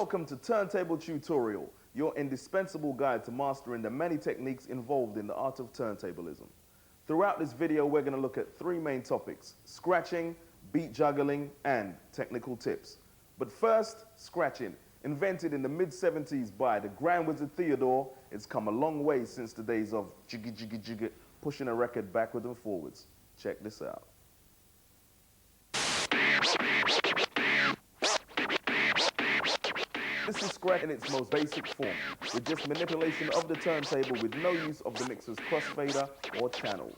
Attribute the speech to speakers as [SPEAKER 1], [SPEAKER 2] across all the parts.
[SPEAKER 1] Welcome to Turntable Tutorial, your indispensable guide to mastering the many techniques involved in the art of turntablism. Throughout this video, we're going to look at three main topics: scratching, beat juggling, and technical tips. But first, scratching. Invented in the mid-70s by the Grand Wizard Theodore, it's come a long way since the days of jiggy jiggy jiggy, pushing a record backwards and forwards. Check this out. This is scratch in its most basic form, with just manipulation of the turntable with no use of the mixer's crossfader or channels.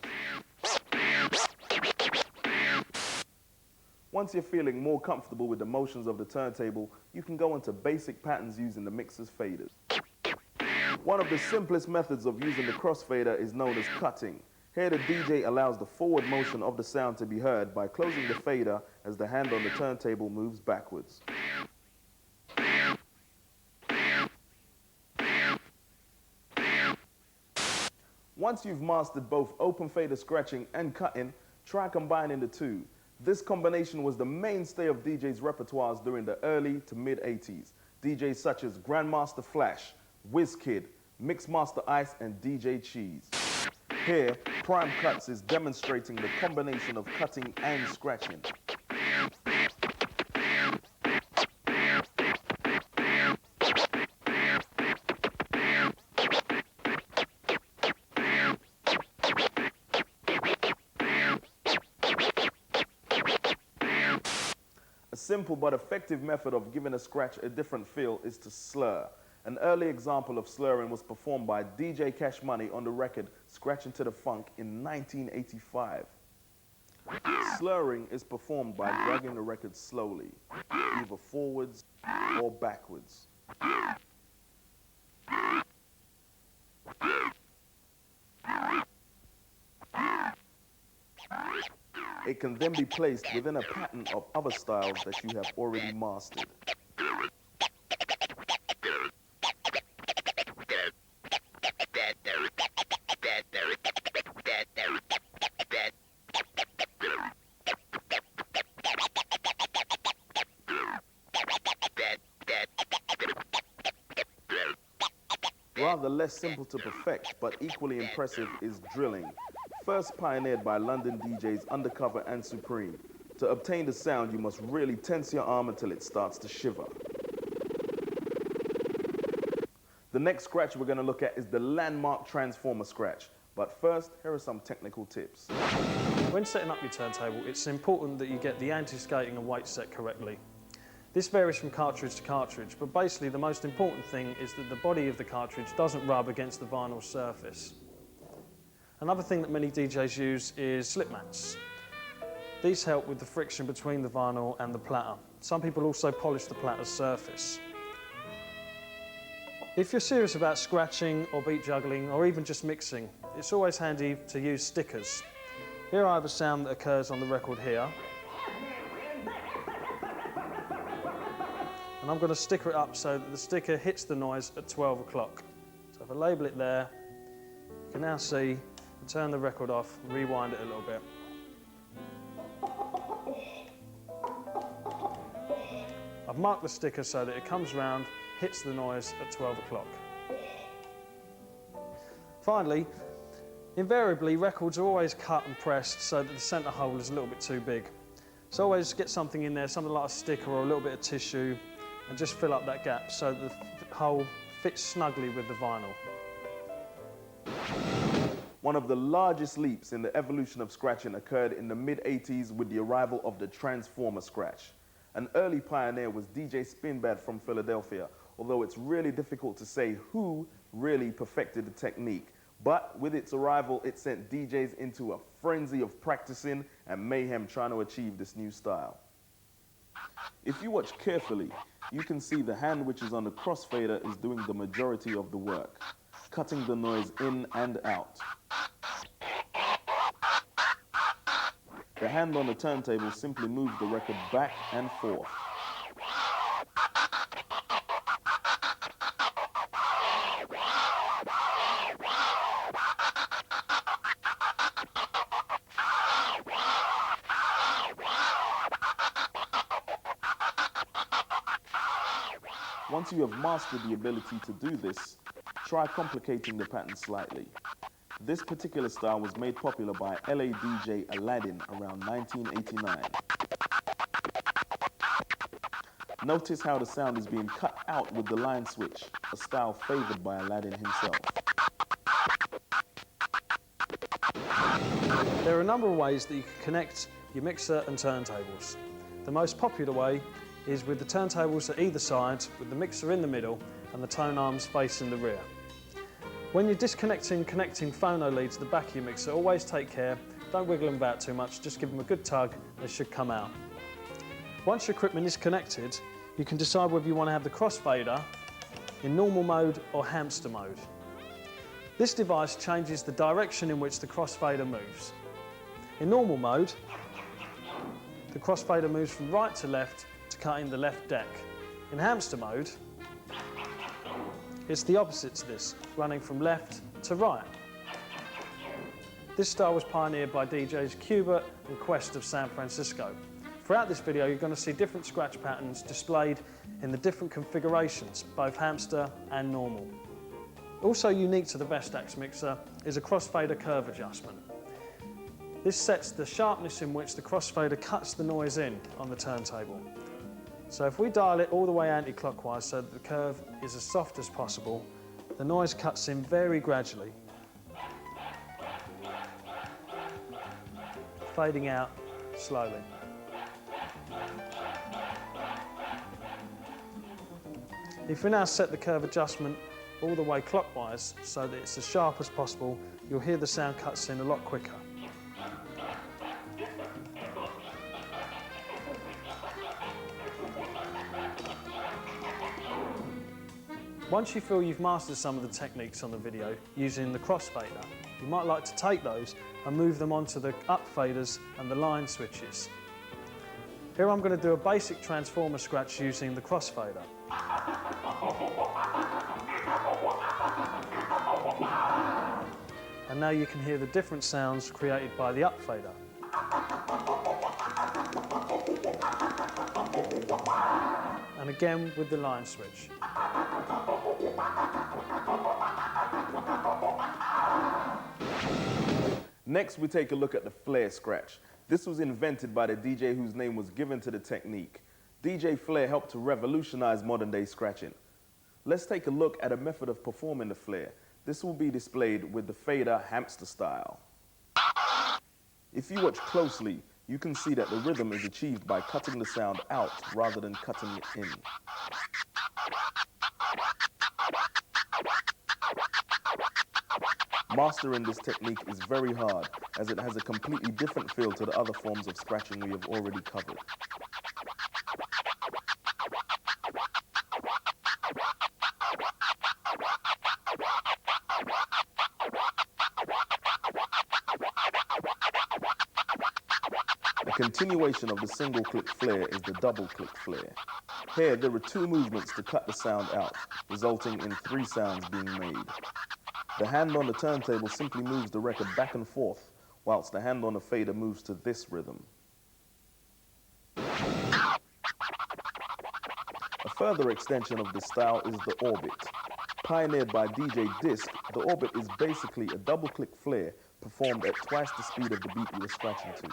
[SPEAKER 1] Once you're feeling more comfortable with the motions of the turntable, you can go into basic patterns using the mixer's faders. One of the simplest methods of using the crossfader is known as cutting. Here the DJ allows the forward motion of the sound to be heard by closing the fader as the hand on the turntable moves backwards. Once you've mastered both open fader scratching and cutting, try combining the two. This combination was the mainstay of DJs' repertoires during the early to mid-80s. DJs such as Grandmaster Flash, WizKid, Mixmaster Ice, and DJ Cheese. Here, Prime Cuts is demonstrating the combination of cutting and scratching. A simple but effective method of giving a scratch a different feel is to slur. An early example of slurring was performed by DJ Cash Money on the record Scratching to the Funk in 1985. Slurring is performed by dragging the record slowly, either forwards or backwards. It can then be placed within a pattern of other styles that you have already mastered. Rather less simple to perfect, but equally impressive, is drilling. First pioneered by London DJs Undercover and Supreme. To obtain the sound, you must really tense your arm until it starts to shiver. The next scratch we're going to look at is the landmark transformer scratch. But first, here are some technical tips.
[SPEAKER 2] When setting up your turntable, it's important that you get the anti-skating and weight set correctly. This varies from cartridge to cartridge, but basically the most important thing is that the body of the cartridge doesn't rub against the vinyl surface. Another thing that many DJs use is slip mats. These help with the friction between the vinyl and the platter. Some people also polish the platter's surface. If you're serious about scratching or beat juggling or even just mixing, it's always handy to use stickers. Here I have a sound that occurs on the record here. And I'm going to sticker it up so that the sticker hits the noise at 12 o'clock. So if I label it there, you can now see, turn the record off, rewind it a little bit. I've marked the sticker so that it comes round, hits the noise at 12 o'clock. Finally, invariably records are always cut and pressed so that the centre hole is a little bit too big. So always get something in there, something like a sticker or a little bit of tissue, and just fill up that gap so that the hole fits snugly with the vinyl.
[SPEAKER 1] One of the largest leaps in the evolution of scratching occurred in the mid-80s with the arrival of the transformer scratch. An early pioneer was DJ Spinbad from Philadelphia, although it's really difficult to say who really perfected the technique. But with its arrival, it sent DJs into a frenzy of practicing and mayhem trying to achieve this new style. If you watch carefully, you can see the hand which is on the crossfader is doing the majority of the work, cutting the noise in and out. The hand on the turntable simply moves the record back and forth. Once you have mastered the ability to do this, try complicating the pattern slightly. This particular style was made popular by LA DJ Aladdin around 1989. Notice how the sound is being cut out with the line switch, a style favored by Aladdin himself.
[SPEAKER 2] There are a number of ways that you can connect your mixer and turntables. The most popular way is with the turntables at either side, with the mixer in the middle and the tone arms facing the rear. When you're connecting phono leads to the back of your mixer, always take care, don't wiggle them about too much, just give them a good tug, they should come out. Once your equipment is connected, you can decide whether you want to have the crossfader in normal mode or hamster mode. This device changes the direction in which the crossfader moves. In normal mode, the crossfader moves from right to left to cutting the left deck. In hamster mode, it's the opposite to this, running from left to right. This style was pioneered by DJs Qbert and Quest of San Francisco. Throughout this video, you're going to see different scratch patterns displayed in the different configurations, both hamster and normal. Also unique to the Vestax mixer is a crossfader curve adjustment. This sets the sharpness in which the crossfader cuts the noise in on the turntable. So if we dial it all the way anti-clockwise so that the curve is as soft as possible, the noise cuts in very gradually, fading out slowly. If we now set the curve adjustment all the way clockwise so that it's as sharp as possible, you'll hear the sound cuts in a lot quicker. Once you feel you've mastered some of the techniques on the video using the crossfader, you might like to take those and move them onto the up faders and the line switches. Here I'm going to do a basic transformer scratch using the crossfader. And now you can hear the different sounds created by the up fader. And again with the line switch.
[SPEAKER 1] Next, we take a look at the flare scratch. This was invented by the DJ whose name was given to the technique. DJ Flare helped to revolutionize modern-day scratching. Let's take a look at a method of performing the flare. This will be displayed with the fader hamster style. If you watch closely, you can see that the rhythm is achieved by cutting the sound out rather than cutting it in. Mastering this technique is very hard, as it has a completely different feel to the other forms of scratching we have already covered. A continuation of the single-click flare is the double-click flare. Here, there are two movements to cut the sound out, resulting in 3 sounds being made. The hand on the turntable simply moves the record back and forth, whilst the hand on the fader moves to this rhythm. A further extension of this style is the orbit. Pioneered by DJ Disc, the orbit is basically a double-click flare performed at twice the speed of the beat you are scratching to.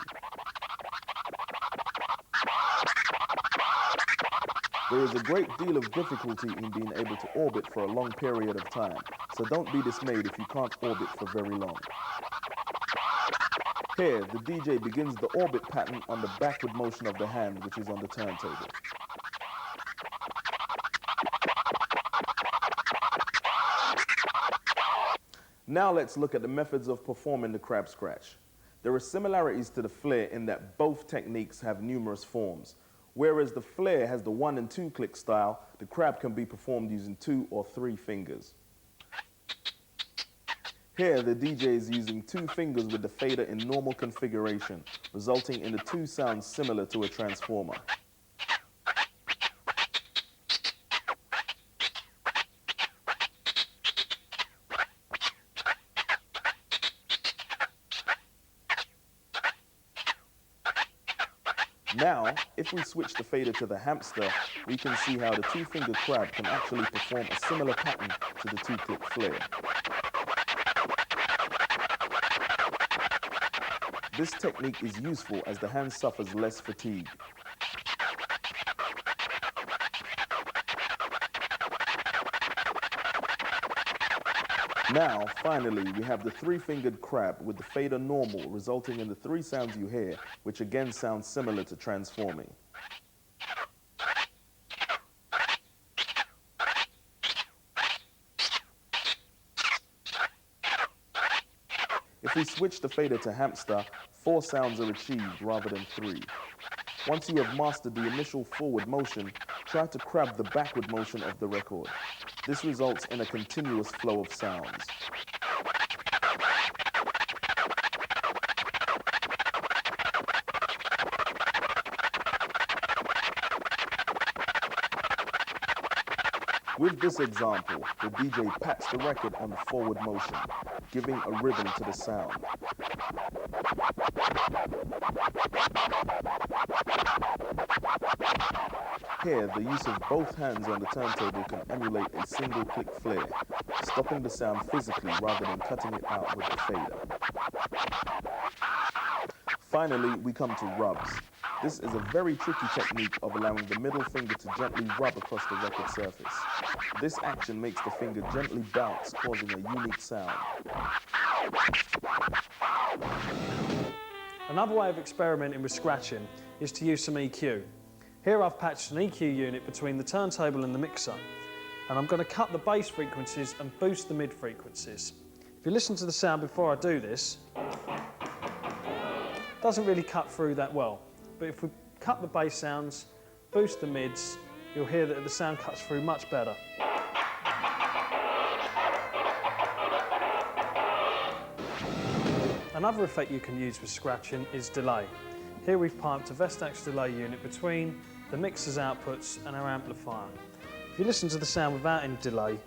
[SPEAKER 1] There is a great deal of difficulty in being able to orbit for a long period of time, so don't be dismayed if you can't orbit for very long. Here, the DJ begins the orbit pattern on the backward motion of the hand, which is on the turntable. Now let's look at the methods of performing the crab scratch. There are similarities to the flare in that both techniques have numerous forms. Whereas the flare has the 1 and 2 click style, the crab can be performed using 2 or 3 fingers. Here, the DJ is using 2 fingers with the fader in normal configuration, resulting in the 2 sounds similar to a transformer. Now, if we switch the fader to the hamster, we can see how the two-fingered crab can actually perform a similar pattern to the two-click flare. This technique is useful as the hand suffers less fatigue. Now, finally, we have the three-fingered crab with the fader normal, resulting in the three sounds you hear, which again sounds similar to transforming. If we switch the fader to hamster, 4 sounds are achieved rather than 3. Once you have mastered the initial forward motion, try to crab the backward motion of the record. This results in a continuous flow of sounds. With this example, the DJ pats the record on the forward motion, giving a rhythm to the sound. Here, the use of both hands on the turntable can emulate a single click flare, stopping the sound physically rather than cutting it out with the fader. Finally, we come to rubs. This is a very tricky technique of allowing the middle finger to gently rub across the record surface. This action makes the finger gently bounce, causing a unique sound.
[SPEAKER 2] Another way of experimenting with scratching is to use some EQ. Here I've patched an EQ unit between the turntable and the mixer, and I'm going to cut the bass frequencies and boost the mid frequencies. If you listen to the sound before I do this, it doesn't really cut through that well. But if we cut the bass sounds, boost the mids, you'll hear that the sound cuts through much better. Another effect you can use with scratching is delay. Here we've piped a Vestax delay unit between the mixer's outputs and our amplifier. If you listen to the sound without any delay,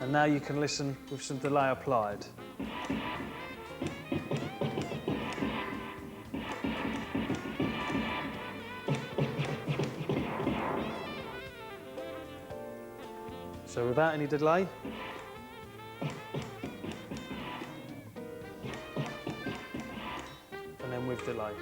[SPEAKER 2] and now you can listen with some delay applied. So without any delay, and then with delay.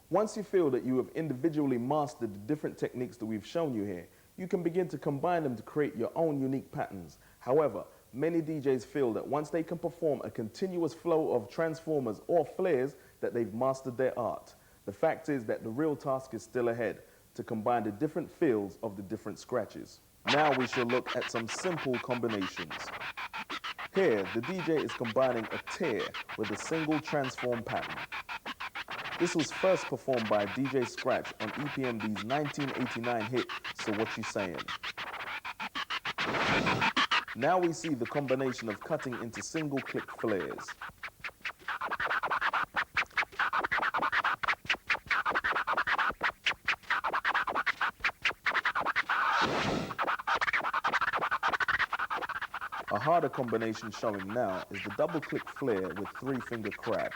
[SPEAKER 1] Once you feel that you have individually mastered the different techniques that we've shown you here, you can begin to combine them to create your own unique patterns. However, many DJs feel that once they can perform a continuous flow of transformers or flares, that they've mastered their art. The fact is that the real task is still ahead, to combine the different feels of the different scratches. Now we shall look at some simple combinations. Here, the DJ is combining a tear with a single transform pattern. This was first performed by DJ Scratch on EPMD's 1989 hit, So What You Sayin'. Now we see the combination of cutting into single click flares. A harder combination showing now is the double click flare with three-finger crab.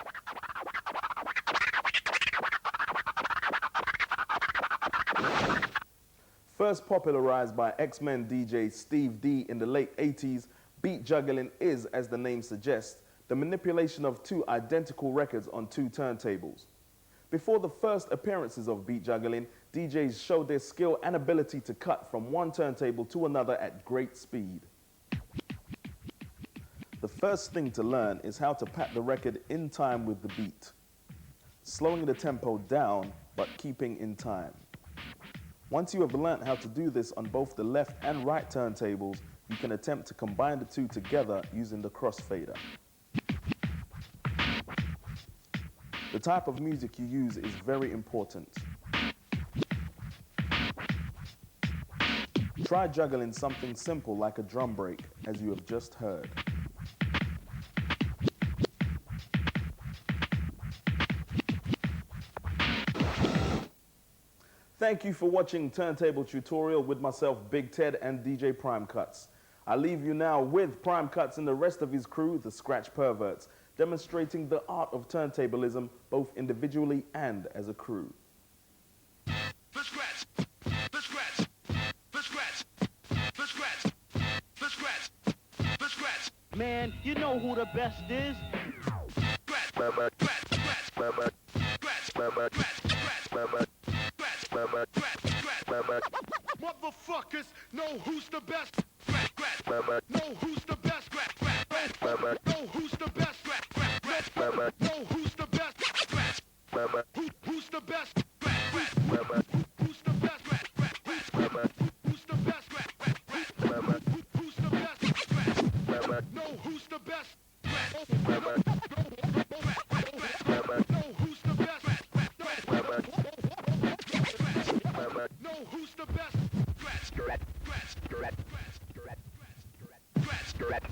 [SPEAKER 1] First popularized by X-Men DJ Steve D in the late 80s, beat juggling is, as the name suggests, the manipulation of two identical records on two turntables. Before the first appearances of beat juggling, DJs showed their skill and ability to cut from one turntable to another at great speed. The first thing to learn is how to pat the record in time with the beat, slowing the tempo down but keeping in time. Once you have learnt how to do this on both the left and right turntables, you can attempt to combine the two together using the crossfader. The type of music you use is very important. Try juggling something simple like a drum break, as you have just heard. Thank you for watching Turntable Tutorial with myself, Big Ted, and DJ Prime Cuts. I leave you now with Prime Cuts and the rest of his crew, the Scratch Perverts, demonstrating the art of turntablism both individually and as a crew.
[SPEAKER 3] The scratch, the scratch, the scratch, the scratch, the scratch, the scratch.
[SPEAKER 4] Man, you know who the best is.
[SPEAKER 3] Scratch, scratch, scratch, scratch, scratch, scratch, scratch, scratch, scratch. Motherfuckers know who's the best. Scratch, scratch. Know who's the best. Scratch, scratch. Know who's the best. Scratch, scratch. Know who's the best. Scratch. Who's the best? Scratch, scratch. Who's the best? Scratch, scratch. Who's the best? Scratch, scratch. Who's the best? Scratch. Know who's the best. Know who's the best. Know who's the best. Scratch, scratch, scratch, scratch, scratch, scratch, scratch, scratch,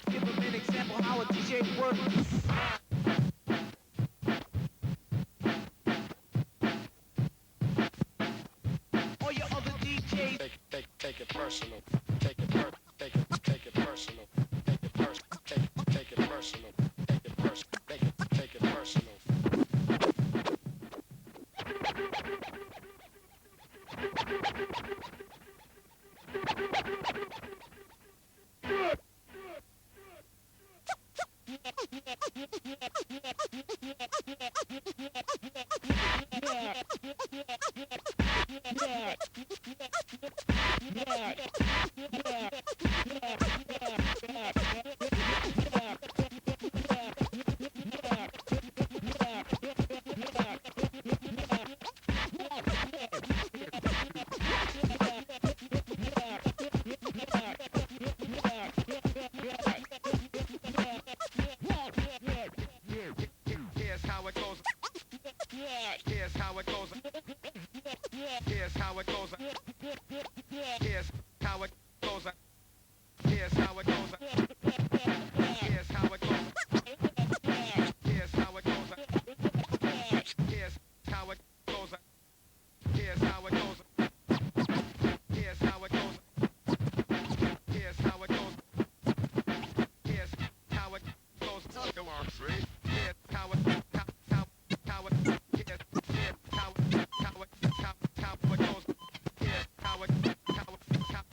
[SPEAKER 4] Give them an example how a DJ works. All your other DJs.
[SPEAKER 5] Take it personal. Take it personal. Take it personal. Take it personal. Take it personal. Take it personal.
[SPEAKER 3] Here's how it goes. Here's how it goes. Here's how it goes. Here's how it goes. Here's how it goes. Here's how it goes. Here's how it goes. Here's how it goes. Here's how it goes. Here's how it goes. Here's how it goes. Here's how it goes. Come on, Free. Here's how it goes. Here's how it goes.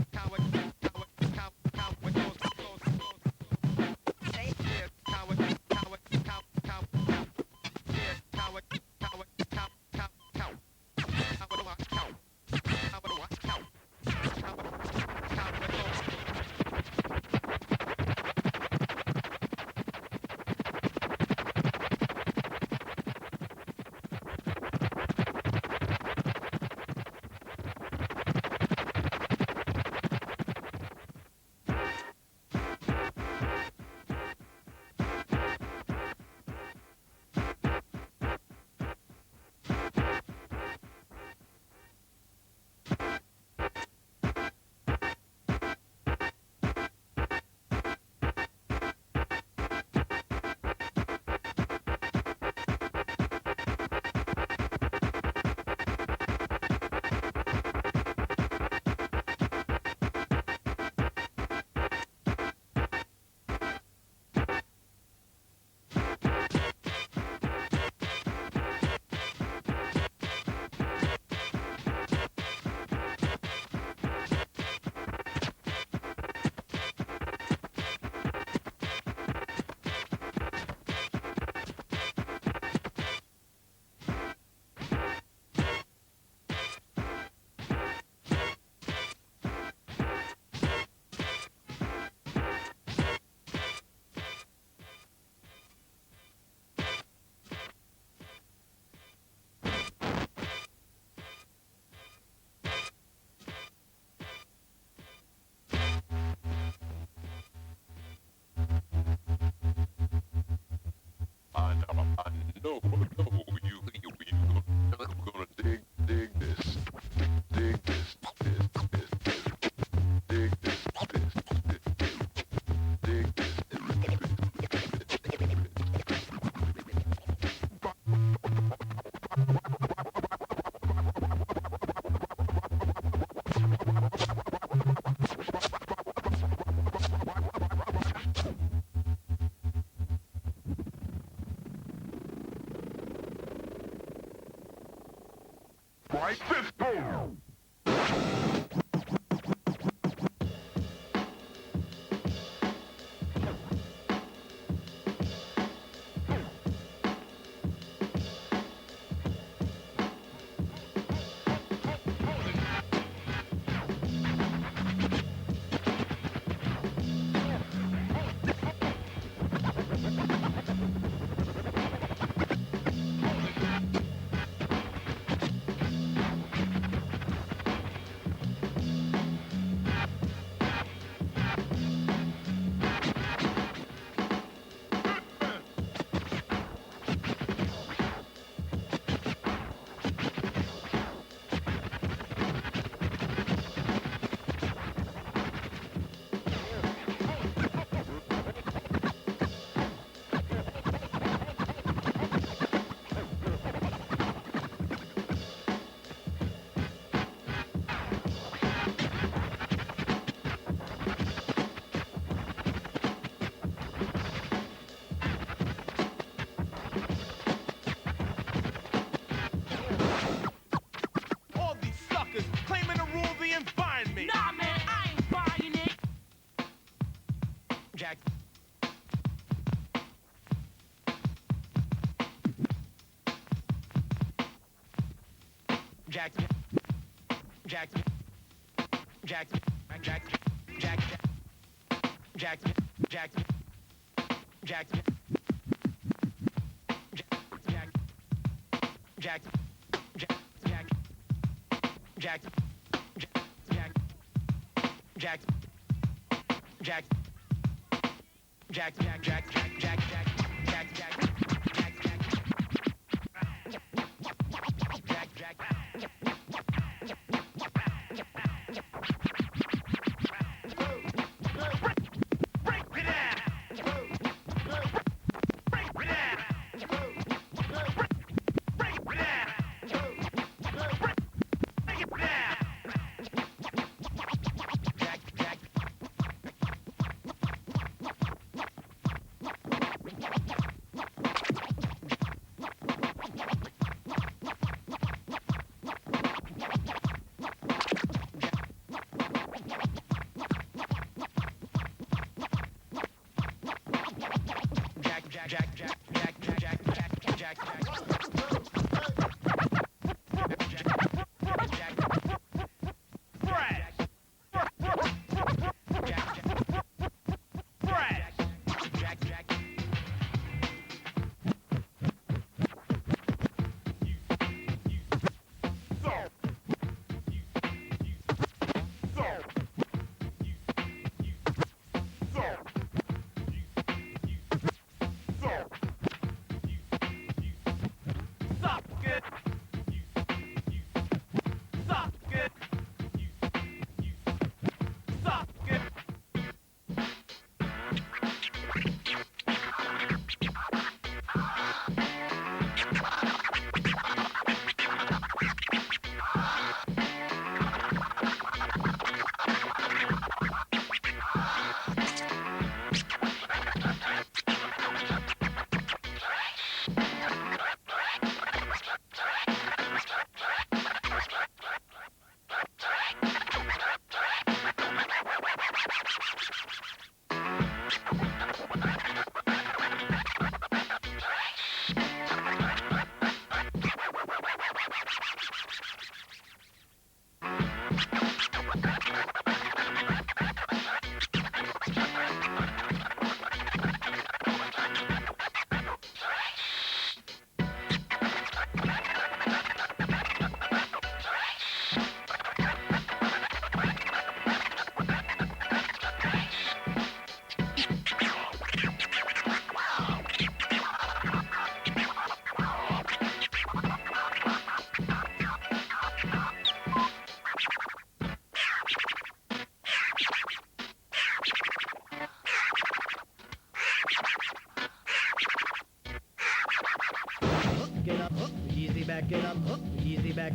[SPEAKER 5] know you gonna dig this. Dig this. Dig right this hole.
[SPEAKER 4] All these suckers claiming to rule the environment. Nah, man, I ain't buying it. Jack. Jack. Jack. Jack. Jack. Jack. Jack. Jack. Jack. Jack. Jack. Jack. Jack. Jack.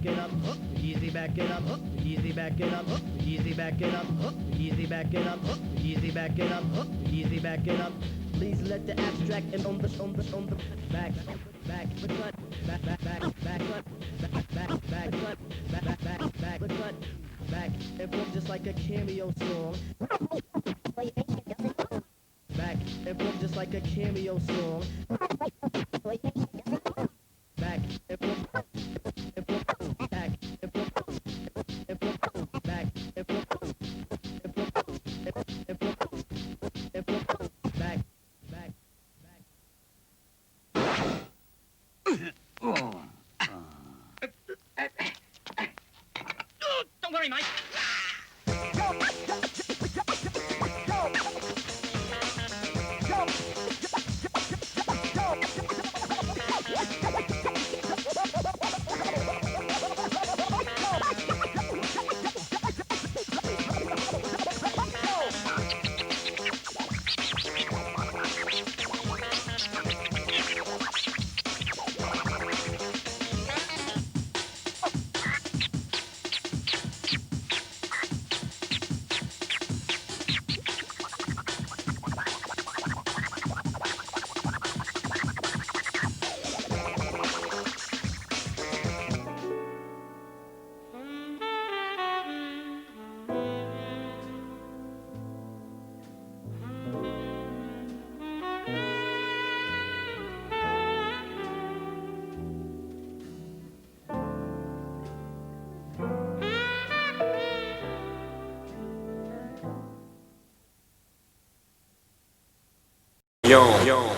[SPEAKER 6] back it up, easy back it up, easy back it up, easy back it up, easy back it up, easy back it up, easy back it up. Please let the abstract and on the back, back, cut, back, back, back, back, cut, back, back, back, cut, back, back, back, back, cut, back. It broke just like a cameo song. Back, it broke just like a cameo song. Back, it broke, it broke, back, it broke, it broke, back, it broke, it broke, it broke, it broke, back, back, back.
[SPEAKER 3] Don't worry, mate.
[SPEAKER 5] Yo, yo.